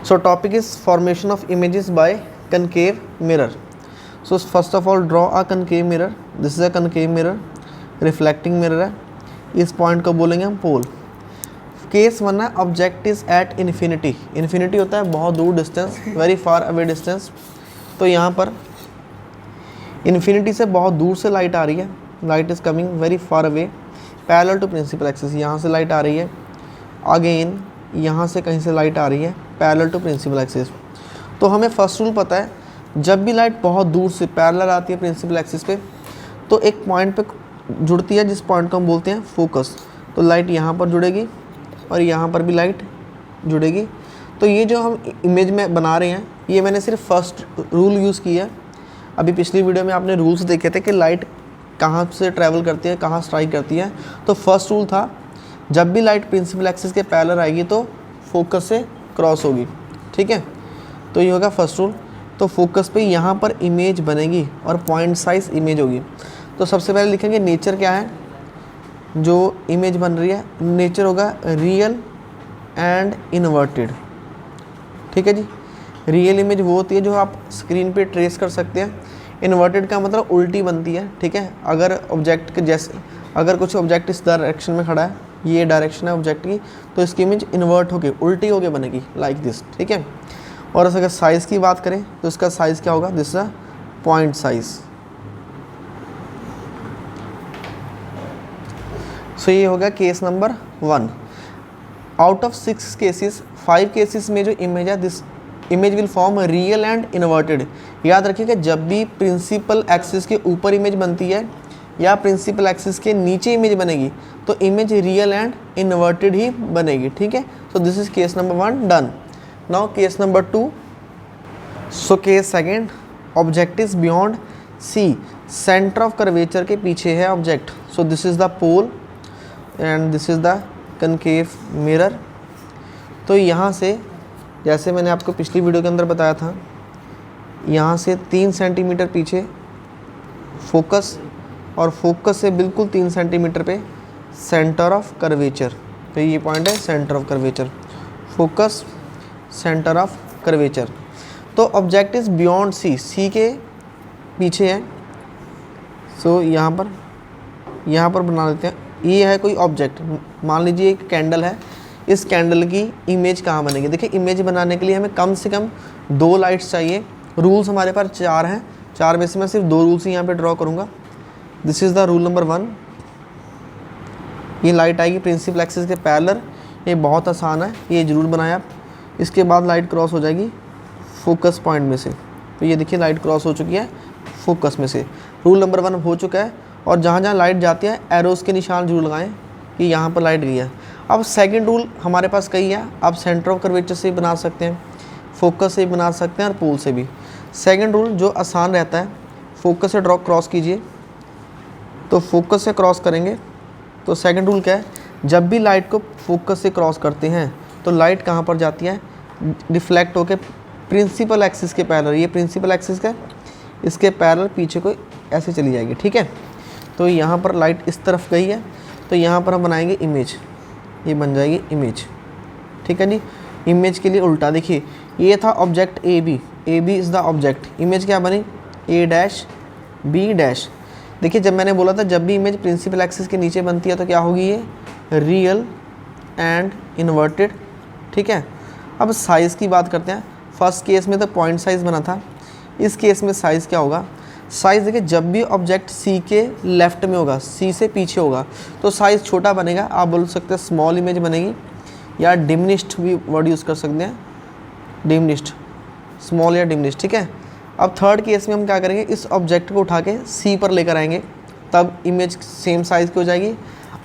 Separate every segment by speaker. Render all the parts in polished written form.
Speaker 1: So topic is formation of images by concave mirror. So first of all draw a concave mirror. This is a concave mirror, reflecting mirror है, इस point को बोलेंगे हम पोल. Case 1 है object is at infinity. Infinity होता है बहुत दूर distance, very far away distance. तो यहाँ पर इन्फिनिटी से बहुत दूर से लाइट आ रही है, light is coming very far away parallel to principal axis. यहाँ से लाइट आ रही है, अगेन यहाँ से कहीं से लाइट आ रही है पैरेलल टू प्रिंसिपल एक्सिस. तो हमें फर्स्ट रूल पता है, जब भी लाइट बहुत दूर से पैरेलल आती है प्रिंसिपल एक्सिस पे तो एक पॉइंट पे जुड़ती है जिस पॉइंट को हम बोलते हैं फोकस. तो लाइट यहाँ पर जुड़ेगी और यहाँ पर भी लाइट जुड़ेगी. तो ये जो हम इमेज में बना रहे हैं ये मैंने सिर्फ फर्स्ट रूल यूज़ किया है. अभी पिछली वीडियो में आपने रूल्स देखे थे कि लाइट कहाँ से ट्रैवल करती है, कहाँ स्ट्राइक करती है. तो फर्स्ट रूल था जब भी लाइट प्रिंसिपल एक्सिस के पैरेलल आएगी तो फोकस से क्रॉस होगी. ठीक है, तो ये होगा फर्स्ट रूल. तो फोकस पे यहाँ पर इमेज बनेगी और पॉइंट साइज इमेज होगी. तो सबसे पहले लिखेंगे नेचर क्या है जो इमेज बन रही है. नेचर होगा रियल एंड इन्वर्टेड. ठीक है जी, रियल इमेज वो होती है जो आप स्क्रीन पे ट्रेस कर सकते हैं. इन्वर्टेड का मतलब उल्टी बनती है. ठीक है, अगर ऑब्जेक्ट के जैसे अगर कुछ ऑब्जेक्ट इस डायरेक्शन में खड़ा है, ये डायरेक्शन है ऑब्जेक्ट की, तो इसकी इमेज इन्वर्ट होके उल्टी होके बनेगी लाइक दिस. ठीक है, और अगर साइज़ की बात करें तो इसका साइज़ क्या होगा, this is a point size. So ये होगा case number 1. Out of 6 cases 5 cases में जो इमेज है this image will form real and inverted. याद रखिएगा जब भी प्रिंसिपल एक्सिस के ऊपर इमेज बनती है या प्रिंसिपल एक्सिस के नीचे इमेज बनेगी तो इमेज रियल एंड इन्वर्टेड ही बनेगी. ठीक है, so this is case number 1 done. Now case number 2. So case second, object is beyond C. Centre of curvature के पीछे है object. So this is the pole and this is the concave mirror. तो यहाँ से जैसे मैंने आपको पिछली वीडियो के अंदर बताया था, यहाँ से 3 सेंटीमीटर पीछे फोकस और फोकस से बिल्कुल 3 सेंटीमीटर पे सेंटर ऑफ कर्वेचर. तो ये पॉइंट है centre of curvature, focus centre of curvature. तो ऑब्जेक्ट इज़ बियॉन्ड सी, सी के पीछे है. सो यहाँ पर बना लेते हैं. ये है कोई ऑब्जेक्ट, मान लीजिए एक कैंडल है. इस कैंडल की इमेज कहाँ बनेगी. देखिए इमेज बनाने के लिए हमें कम से कम 2 लाइट्स चाहिए. रूल्स हमारे पास 4 हैं, 4 में से मैं सिर्फ 2 रूल्स ही यहाँ पे ड्रॉ करूँगा. This is the rule number 1. ये लाइट आएगी प्रिंसिपल एक्सिस के पैरेलल. ये बहुत आसान है, ये जरूर बनाया आप. इसके बाद लाइट क्रॉस हो जाएगी फोकस पॉइंट में से. तो ये देखिए लाइट क्रॉस हो चुकी है फोकस में से. रूल नंबर 1 हो चुका है. और जहाँ जहाँ लाइट जाती है एरोस के निशान जरूर लगाएं कि यहाँ पर लाइट गई है. अब सेकंड रूल हमारे पास कई है. आप सेंटर ऑफ कर्वेचर से भी बना सकते हैं, फोकस से भी बना सकते हैं और पोल से भी. सेकंड रूल जो आसान रहता है, फोकस से ड्रॉ क्रॉस कीजिए. तो फोकस से क्रॉस करेंगे तो सेकंड रूल क्या है, जब भी लाइट को फोकस से क्रॉस करते हैं तो लाइट कहाँ पर जाती है, रिफ्लेक्ट होकर प्रिंसिपल एक्सिस के पैरेलल. ये प्रिंसिपल एक्सिस का इसके पैरेलल पीछे को ऐसे चली जाएगी. ठीक है, तो यहाँ पर लाइट इस तरफ गई है तो यहाँ पर हम बनाएंगे इमेज. ये बन जाएगी इमेज. ठीक है जी, इमेज के लिए उल्टा. देखिए ये था object A B is the object. Image क्या बनी, ए डैश बी डैश. देखिए जब मैंने बोला था जब भी इमेज प्रिंसिपल एक्सिस के नीचे बनती है तो क्या होगी, ये रियल एंड इन्वर्टेड. ठीक है, अब साइज़ की बात करते हैं. फर्स्ट केस में तो पॉइंट साइज़ बना था, इस केस में साइज़ क्या होगा. साइज़ देखिए जब भी ऑब्जेक्ट सी के लेफ़्ट में होगा, सी से पीछे होगा तो साइज़ छोटा बनेगा. आप बोल सकते हैं स्मॉल इमेज बनेगी या डिमिनिश्ड भी वर्ड यूज़ कर सकते हैं, डिमिनिश्ड, स्मॉल या डिमिनिश्ड. ठीक है, अब थर्ड केस में हम क्या करेंगे, इस ऑब्जेक्ट को उठा के सी पर लेकर आएंगे तब इमेज सेम साइज़ की हो जाएगी.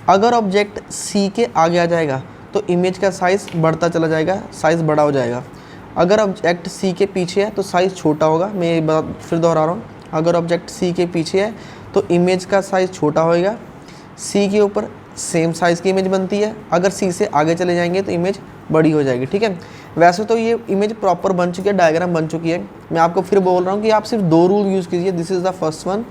Speaker 1: अगर ऑब्जेक्ट सी के आगे आ जाएगा तो इमेज का साइज़ बढ़ता चला जाएगा, साइज़ बड़ा हो जाएगा. अगर ऑब्जेक्ट सी के पीछे है तो साइज़ छोटा होगा. मैं ये बात फिर दोहरा रहा हूँ, अगर ऑब्जेक्ट सी के पीछे है तो इमेज का साइज़ छोटा होएगा. सी के ऊपर सेम साइज़ की इमेज बनती है, अगर सी से आगे चले जाएंगे तो इमेज बड़ी हो जाएगी. ठीक है, वैसे तो ये इमेज प्रॉपर बन चुकी है, डायग्राम बन चुकी है. मैं आपको फिर बोल रहा हूँ कि आप सिर्फ 2 रूल यूज़ कीजिए. This is the first one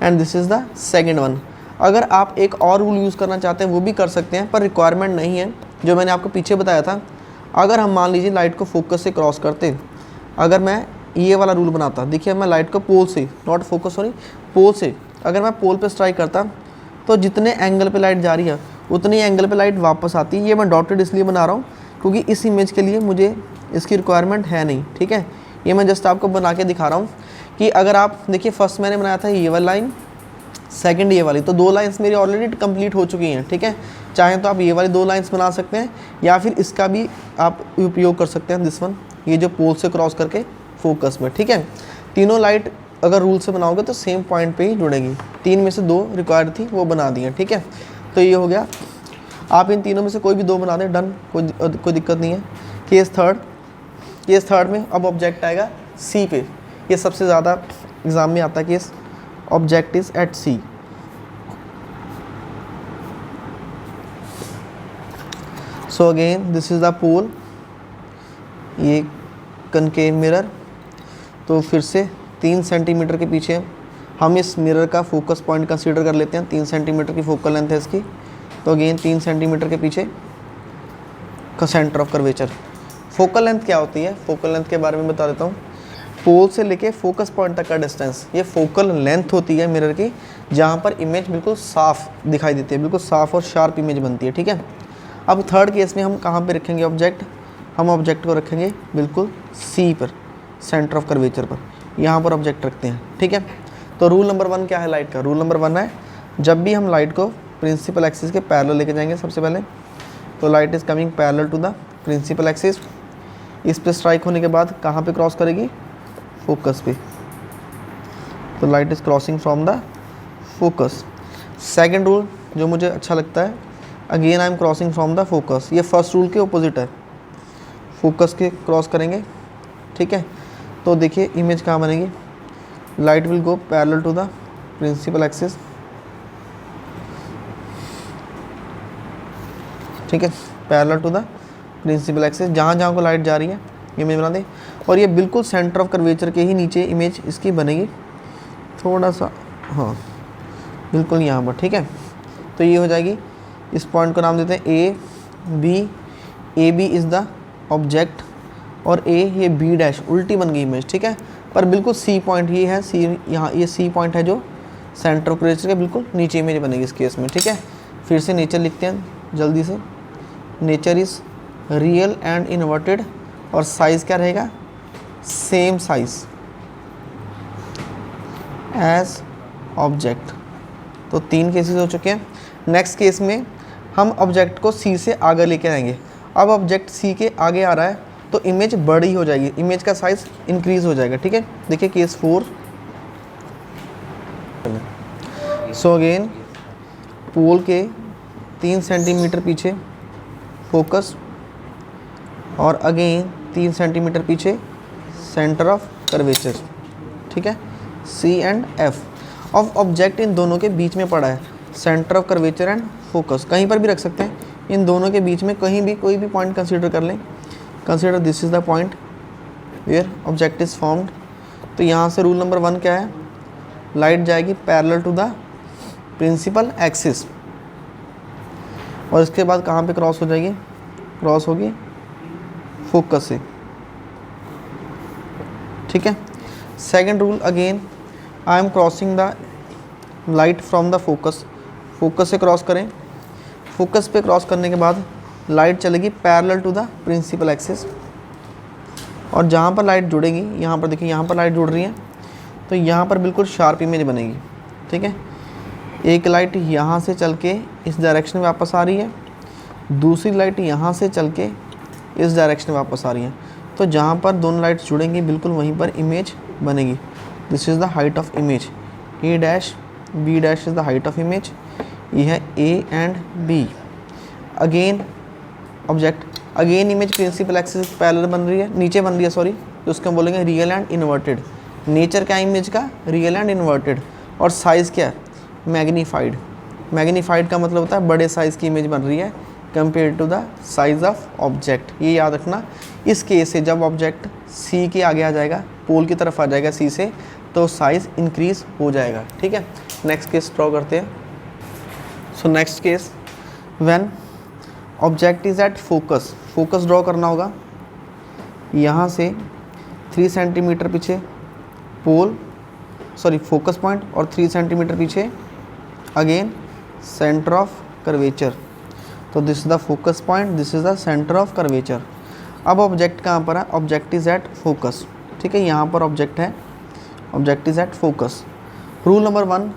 Speaker 1: and this is the second one. अगर आप एक और रूल यूज़ करना चाहते हैं वो भी कर सकते हैं, पर रिक्वायरमेंट नहीं है. जो मैंने आपको पीछे बताया था, अगर हम मान लीजिए लाइट को फोकस से क्रॉस करते, अगर मैं ये वाला रूल बनाता, देखिए मैं लाइट को पोल से, नॉट फोकस सॉरी, पोल से अगर मैं पोल पे स्ट्राइक करता तो जितने एंगल पे लाइट जा रही है उतनी एंगल पे लाइट वापस आती है। ये मैं डॉटेड इसलिए बना रहा हूँ क्योंकि इस इमेज के लिए मुझे इसकी रिक्वायरमेंट है नहीं, ठीक है। ये मैं जस्ट आपको बना के दिखा रहा हूँ कि अगर आप देखिए फर्स्ट मैंने बनाया था ये वाली लाइन, सेकंड ये वाली, तो 2 लाइंस मेरी ऑलरेडी कंप्लीट हो चुकी हैं, ठीक है। चाहे तो आप ये वाली 2 लाइंस बना सकते हैं या फिर इसका भी आप उपयोग कर सकते हैं, दिस वन, ये जो पोल से क्रॉस करके फोकस में, ठीक है। तीनों लाइट अगर रूल से बनाओगे तो सेम पॉइंट पे ही जुड़ेगी। 3 में से 2 रिक्वायर्ड थी, वो बना दी है, ठीक है। तो ये हो गया, आप इन तीनों में से कोई भी 2 बना दें, डन, कोई दिक्कत नहीं है। केस थर्ड में अब ऑब्जेक्ट आएगा सी पे। ये सबसे ज़्यादा एग्जाम में आता है case, object is at C. So again this is the pole, ये कनकेव मिरर, तो फिर से 3 सेंटीमीटर के पीछे हम इस मिरर का फोकस पॉइंट कंसीडर कर लेते हैं। 3 सेंटीमीटर की फोकल लेंथ है इसकी, तो अगेन 3 सेंटीमीटर के पीछे का centre of curvature. Focal length क्या होती है, फोकल लेंथ के बारे में बता देता हूँ। पोल से लेके फोकस पॉइंट तक का डिस्टेंस, ये फोकल लेंथ होती है मिरर की, जहाँ पर इमेज बिल्कुल साफ दिखाई देती है, बिल्कुल साफ और शार्प इमेज बनती है, ठीक है। अब थर्ड केस में हम कहाँ पे रखेंगे ऑब्जेक्ट, हम ऑब्जेक्ट को रखेंगे बिल्कुल सी पर, सेंटर ऑफ कर्वेचर पर, यहाँ पर ऑब्जेक्ट रखते हैं, ठीक है। तो रूल नंबर 1 क्या है लाइट का, रूल नंबर 1 है जब भी हम लाइट को प्रिंसिपल एक्सिस के पैरेलल लेके जाएंगे, सबसे पहले तो light is coming parallel to the principal axis, इस पे स्ट्राइक होने के बाद कहाँ पे क्रॉस करेगी, फोकस पे, तो light is crossing from the focus. Second rule जो मुझे अच्छा लगता है, again I am crossing from the focus, ये फर्स्ट रूल के ऑपोजिट है, फोकस के क्रॉस करेंगे, ठीक है। तो देखिए इमेज कहाँ बनेगी, light will go parallel to the principal axis, ठीक है, parallel to the principal axis, जहाँ जहाँ को लाइट जा रही है इमेज बना दें, और ये बिल्कुल सेंटर ऑफ कर्वेचर के ही नीचे इमेज इसकी बनेगी, थोड़ा सा, हाँ बिल्कुल यहाँ पर, ठीक है। तो ये हो जाएगी, इस पॉइंट को नाम देते हैं A B is the object, और ए ये बी डैश, उल्टी बन गई इमेज, ठीक है। पर बिल्कुल सी पॉइंट ये है, सी यहाँ ये सी पॉइंट है जो सेंटर ऑफ कर्वेचर के बिल्कुल नीचे इमेज बनेगी इस केस में, ठीक है। फिर से नेचर लिखते हैं जल्दी से, nature is real and inverted, और साइज़ क्या रहेगा, सेम साइज एज ऑब्जेक्ट। तो 3 केसेस हो चुके हैं। नेक्स्ट केस में हम ऑब्जेक्ट को सी से आगे लेके आएंगे। अब ऑब्जेक्ट सी के आगे आ रहा है तो इमेज बड़ी हो जाएगी, इमेज का साइज इंक्रीज हो जाएगा, ठीक है। देखिए केस 4, सो अगेन पोल के 3 सेंटीमीटर पीछे फोकस, और अगेन 3 सेंटीमीटर पीछे सेंटर ऑफ कर्वेचर, ठीक है, C and F. Of object इन दोनों के बीच में पड़ा है, centre of curvature and focus, कहीं पर भी रख सकते हैं, इन दोनों के बीच में कहीं भी कोई भी पॉइंट कंसीडर कर लें। Consider this is the point where object is formed. तो यहाँ से रूल नंबर 1 क्या है, लाइट जाएगी parallel to the principal axis, और इसके बाद कहाँ पे क्रॉस हो जाएगी, क्रॉस होगी फोकस से, ठीक है। Second rule again I am crossing the light from the focus, focus से क्रॉस करें, फोकस पे क्रॉस करने के बाद लाइट चलेगी parallel to the principal axis, और जहाँ पर लाइट जुड़ेगी, यहाँ पर देखिए यहाँ पर लाइट जुड़ रही है, तो यहाँ पर बिल्कुल शार्प इमेज बनेगी, ठीक है। एक लाइट यहाँ से चल के इस डायरेक्शन में वापस आ रही है, दूसरी लाइट यहाँ से चल के इस डायरेक्शन में वापस आ रही है, तो जहाँ पर दोनों लाइट्स जुड़ेंगी बिल्कुल वहीं पर इमेज बनेगी। This is the height of image, A dash B dash is the height of image, ये है A and B. Again object, again image principal axis parallel बन रही है, नीचे बन रही है सॉरी, तो उसको हम बोलेंगे रियल एंड इन्वर्टेड। नेचर क्या इमेज का, रियल एंड इन्वर्टेड, और साइज़ क्या है, मैग्नीफाइड। मैग्नीफाइड का मतलब होता है बड़े साइज़ की इमेज बन रही है compare to the size of object. ये याद रखना, इस केस से जब ऑब्जेक्ट सी के आगे आ जाएगा, पोल की तरफ आ जाएगा सी से, तो साइज़ इंक्रीज हो जाएगा, ठीक है। नेक्स्ट केस ड्रॉ करते हैं। So next case, when object is at focus, focus draw करना होगा यहाँ से 3 सेंटीमीटर पीछे पोल फोकस पॉइंट और 3 सेंटीमीटर पीछे अगेन सेंटर ऑफ कर्वेचर। तो this is the focus point, this is the centre of curvature. अब ऑब्जेक्ट कहाँ पर है, ऑब्जेक्ट इज एट फोकस, ठीक है, यहाँ पर ऑब्जेक्ट है, object is at focus. Rule number 1,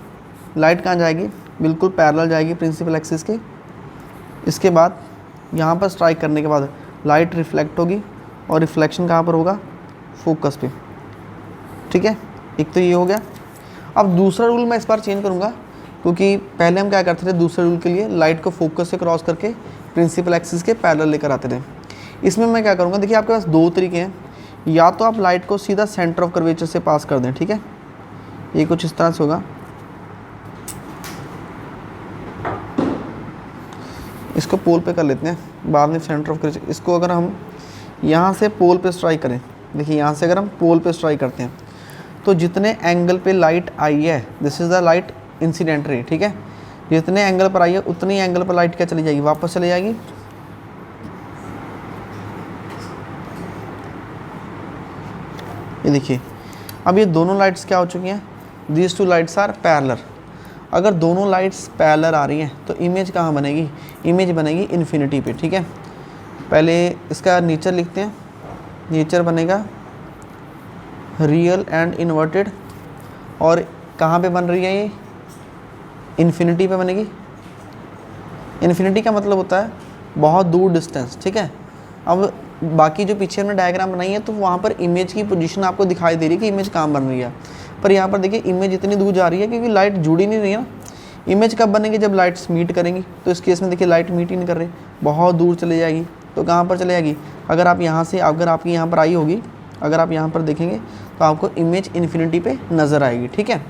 Speaker 1: light कहाँ जाएगी, बिल्कुल पैरेलल जाएगी प्रिंसिपल एक्सिस के। इसके बाद यहाँ पर स्ट्राइक करने के बाद लाइट रिफ्लेक्ट होगी और रिफ्लेक्शन कहाँ पर होगा, फोकस पे, ठीक है। एक तो ये हो गया। अब दूसरा रूल मैं इस बार चेंज करूँगा, क्योंकि पहले हम क्या करते थे, दूसरे रूल के लिए लाइट को फोकस से क्रॉस करके प्रिंसिपल एक्सिस के पैरेलल लेकर आते थे। इसमें मैं क्या करूँगा, देखिए आपके पास 2 तरीके हैं, या तो आप लाइट को सीधा सेंटर ऑफ कर्वेचर से पास कर दें, ठीक है, ये कुछ इस तरह से होगा। इसको पोल पे कर लेते हैं, बाद में सेंटर ऑफ कर्वेचर। इसको अगर हम यहाँ से पोल पे स्ट्राइक करें, देखिए यहाँ से अगर हम पोल पे स्ट्राइक करते हैं तो जितने एंगल पे लाइट आई है, this is the light incident ray, ठीक है, जितने एंगल पर आई है उतनी एंगल पर लाइट क्या चली जाएगी, वापस चली जाएगी। ये देखिए अब ये दोनों लाइट्स क्या हो चुकी हैं, दीज 2 लाइट्स आर पैरेलल। अगर दोनों लाइट्स पैरेलल आ रही हैं तो इमेज कहाँ बनेगी, इमेज बनेगी इन्फिनिटी पे, ठीक है। पहले इसका नेचर लिखते हैं, नेचर बनेगा रियल एंड इन्वर्टेड, और कहाँ पे बन रही है ये, इन्फिनिटी पे बनेगी। इन्फिनिटी का मतलब होता है बहुत दूर डिस्टेंस, ठीक है। अब बाकी जो पीछे हमने डायग्राम बनाई है तो वहाँ पर इमेज की पोजीशन आपको दिखाई दे रही है कि इमेज कहाँ बन रही है, पर यहाँ पर देखिए इमेज इतनी दूर जा रही है क्योंकि लाइट जुड़ी नहीं रही है ना। इमेज कब बनेगी, जब लाइट्स मीट करेंगी, तो इस केस में देखिए लाइट मीट ही नहीं कर रही, बहुत दूर चली जाएगी। तो कहाँ पर चली जाएगी, अगर आप यहाँ से, अगर आपकी यहाँ पर आई होगी, अगर आप यहाँ पर देखेंगे तो आपको इमेज इन्फिनिटी पे नज़र आएगी, ठीक है।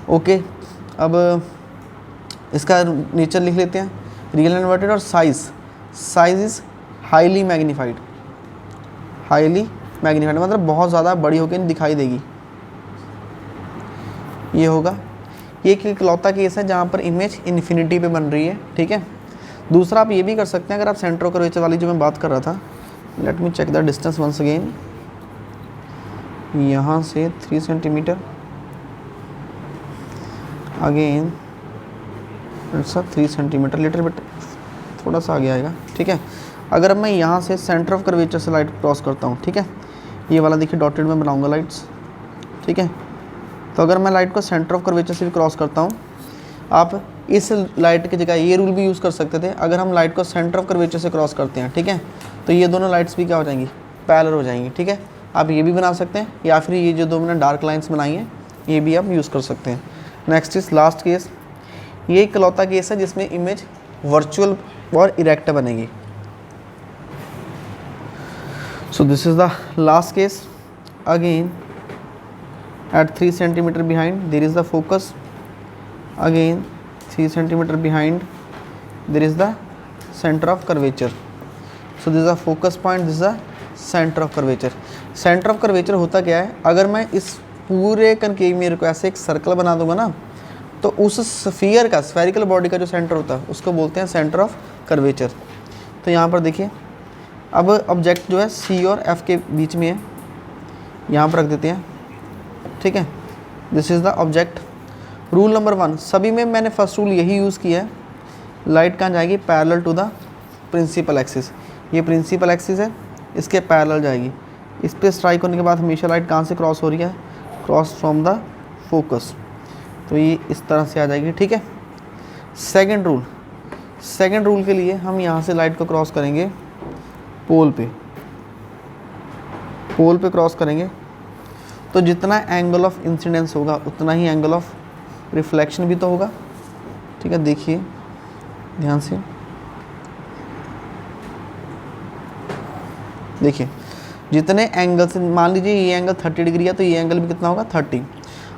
Speaker 1: ओके, अब इसका नेचर लिख लेते हैं, रियल एंड इन्वर्टेड, और size is highly magnified, highly magnified मतलब बहुत ज़्यादा बड़ी होकर दिखाई देगी, ये होगा। ये एक इकलौता केस है जहाँ पर इमेज इन्फिनिटी पे बन रही है, ठीक है। दूसरा आप ये भी कर सकते हैं, अगर आप सेंटर ऑफ कर्वेचर वाली जो मैं बात कर रहा था, let me check the distance once again, यहाँ से 3 centimeter again it's 3 centimeter, little bit थोड़ा सा आगे आएगा, ठीक है। अगर मैं यहाँ से सेंटर ऑफ कर्वेचर से लाइट क्रॉस करता हूँ, ठीक है, ये वाला देखिए डॉटेड में बनाऊँगा लाइट्स, ठीक है। तो अगर मैं लाइट को सेंटर ऑफ कर्वेचर से भी क्रॉस करता हूँ, आप इस लाइट की जगह ये रूल भी यूज़ कर सकते थे, अगर हम लाइट को सेंटर ऑफ कर्वेचर से क्रॉस करते हैं, ठीक है, तो ये दोनों लाइट्स भी क्या हो जाएंगी, पैरेलल हो जाएंगी, ठीक है। आप ये भी बना सकते हैं, या फिर ये जो 2 मैंने डार्क लाइन्स बनाई हैं ये भी आप यूज़ कर सकते हैं। नेक्स्ट इज लास्ट केस, ये इकलौता केस है जिसमें इमेज वर्चुअल और इरेक्ट बनेगी। सो this is the last case, again at 3 centimeter behind there is the focus, again 3 centimeter behind there is the center of curvature. So this is the focus point, this is the center of curvature. Center of curvature होता क्या है, अगर मैं इस पूरे concave mirror को ऐसे एक सर्कल बना दूंगा ना, तो उस स्फीयर का, स्फेरिकल बॉडी का जो सेंटर होता है उसको बोलते हैं सेंटर ऑफ कर्वेचर। तो यहाँ पर देखिए अब ऑब्जेक्ट जो है सी और एफ के बीच में है, यहाँ पर रख देते हैं, ठीक है। This is the object. Rule number 1, सभी में मैंने फर्स्ट रूल यही यूज़ किया है, लाइट कहाँ जाएगी, parallel to the principal axis. ये प्रिंसिपल एक्सिस है, इसके पैरेलल जाएगी। इस पे स्ट्राइक होने के बाद हमेशा लाइट कहाँ से क्रॉस हो रही है, क्रॉस फ्रॉम द फोकस, तो ये इस तरह से आ जाएगी, ठीक है। सेकंड रूल के लिए हम यहाँ से लाइट को क्रॉस करेंगे पोल पे क्रॉस करेंगे, तो जितना एंगल ऑफ इंसिडेंस होगा उतना ही एंगल ऑफ रिफ्लेक्शन भी तो होगा, ठीक है। देखिए ध्यान से, देखिए जितने एंगल से, मान लीजिए ये एंगल 30 डिग्री है तो ये एंगल भी कितना होगा, 30।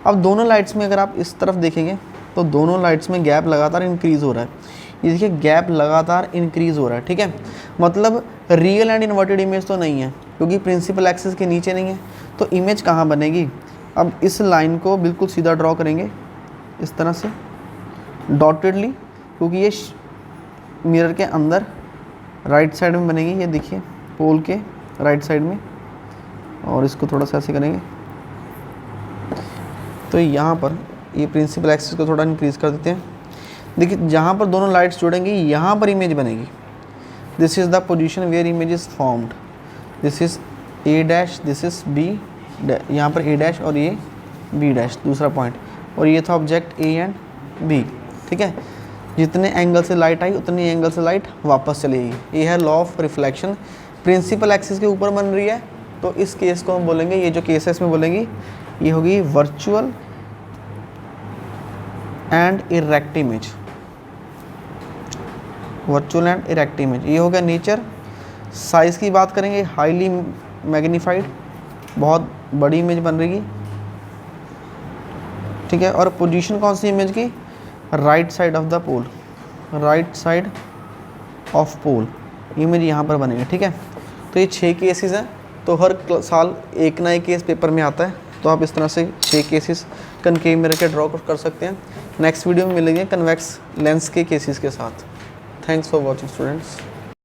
Speaker 1: अब दोनों लाइट्स में अगर आप इस तरफ देखेंगे तो दोनों लाइट्स में गैप लगातार इंक्रीज़ हो रहा है, ये देखिए गैप लगातार इंक्रीज़ हो रहा है, ठीक है। मतलब रियल एंड इन्वर्टेड इमेज तो नहीं है, क्योंकि प्रिंसिपल एक्सिस के नीचे नहीं है, तो इमेज कहाँ बनेगी। अब इस लाइन को बिल्कुल सीधा ड्रॉ करेंगे इस तरह से डॉटेडली, क्योंकि ये मिरर के अंदर राइट साइड में बनेगी, ये देखिए पोल के राइट साइड में, और इसको थोड़ा सा ऐसे करेंगे तो यहाँ पर ये प्रिंसिपल एक्सिस को थोड़ा इंक्रीज कर देते हैं। देखिए जहाँ पर दोनों लाइट्स जुड़ेंगी यहाँ पर इमेज बनेगी। This is the position where image is formed, this is A dash, this is B, यहाँ पर ए डैश और ये बी डैश दूसरा पॉइंट, और ये था ऑब्जेक्ट ए एंड बी। ठीक है, जितने एंगल से लाइट आई उतनी एंगल से लाइट वापस चलेगी। ये है law of reflection, principal axis के ऊपर बन रही है, तो इस केस को हम बोलेंगे, ये जो केस है इसमें बोलेंगी ये होगी virtual and erect image, virtual and erect image. ये हो गया नेचर। साइज़ की बात करेंगे, हाईली मैग्नीफाइड, बहुत बड़ी इमेज बन रही। ठीक है, और पोजीशन कौन सी इमेज की, right side of the pole, right side of pole image यहाँ पर बनेगी। ठीक है, तो ये 6 केसेस हैं, तो हर साल एक ना एक केस पेपर में आता है, तो आप इस तरह से 6 केसेस कनकेव मिरर के ड्रॉ कर सकते हैं। नेक्स्ट वीडियो में मिलेंगे कन्वेक्स लेंस के केसेस के साथ। Thanks for watching students.